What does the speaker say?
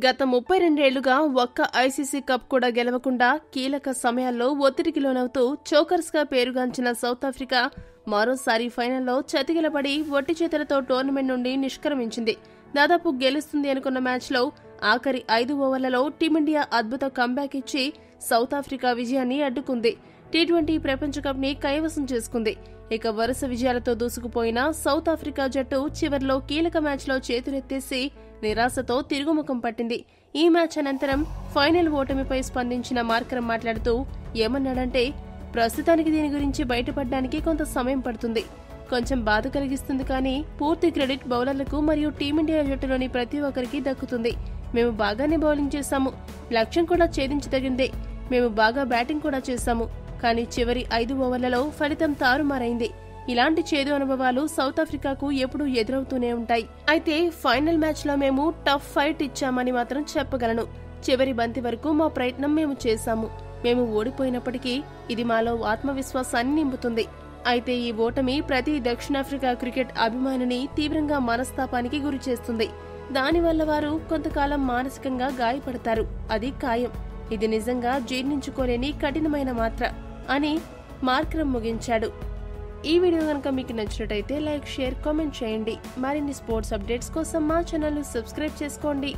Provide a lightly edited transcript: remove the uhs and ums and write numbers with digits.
గత 32 ఏళ్లుగా ఒక్క ఐసీసీ కప్ కూడా గెలవకుండా కీలక సమయాల్లో ఒత్తిడికి లోనవుతూ చోకర్స్గా పేరుగాంచిన సౌత్ ఆఫ్రికా మరోసారి ఫైనల్లో చతికిలపడి ఒట్టి చేతులతో టోర్నమెంట్ నుండి నిష్క్రమించింది. దాదాపు గెలుస్తుంది అనుకున్న మ్యాచ్లో ఆఖరి 5 ఓవర్లలో టీమిండియా అద్భుత కంబ్యాక్ ఇచ్చి సౌత్ ఆఫ్రికా విజయాన్ని అడ్డుకుంది. టీ20 ప్రపంచ కప్ ని కైవసం చేసుకుంది. ఇక వరుస విజయాలతో దూసుకుపోయిన సౌత్ ఆఫ్రికా జట్టు చివర్లో కీలక మ్యాచ్లో చేతులెత్తేసి నిరాశతో తిరుగుముఖం పట్టింది. ఈ మ్యాచ్ అనంతరం ఫైనల్ ఓటమిపై స్పందించిన మార్కరమ్ మాట్లాడుతూ ఏమన్నాడంటే, ప్రస్తుతానికి దీని గురించి బయటపడడానికి కొంత సమయం పడుతుంది. కొంచెం బాధ కలిగిస్తుంది, కానీ పూర్తి క్రెడిట్ బౌలర్లకు మరియు టీమిండియా జట్టులోని ప్రతి ఒక్కరికి దక్కుతుంది. మేము బాగానే బౌలింగ్ చేశాము, లక్ష్యం కూడా ఛేదించదగిందే. మేము బాగా బ్యాటింగ్ కూడా చేశాము, కానీ చివరి 5 ఓవర్లలో ఫలితం తారుమారైంది. ఇలాంటి చేదు అనుభవాలు సౌత్ ఆఫ్రికాకు ఎప్పుడూ ఎదురవుతూనే ఉంటాయి. అయితే ఫైనల్ మ్యాచ్ లో మేము టఫ్ ఫైట్ ఇచ్చామని మాత్రం చెప్పగలను. చివరి బంతి వరకు మా ప్రయత్నం మేము చేశాము. మేము ఓడిపోయినప్పటికీ ఇది మాలో ఆత్మవిశ్వాసాన్ని నింపుతుంది. అయితే ఈ ఓటమి ప్రతి దక్షిణాఫ్రికా క్రికెట్ అభిమానిని తీవ్రంగా మనస్తాపానికి గురి చేస్తుంది. దానివల్ల వారు కొంతకాలం మానసికంగా గాయపడతారు, అది ఖాయం. ఇది నిజంగా జీర్ణించుకోలేని కఠినమైన మాత్ర అని మార్కరమ్ ముగించాడు. ఈ వీడియో కనుక మీకు నచ్చినట్టయితే లైక్, షేర్, కామెంట్ చేయండి. మరిన్ని స్పోర్ట్స్ అప్డేట్స్ కోసం మా ఛానల్ ను సబ్స్క్రైబ్ చేసుకోండి.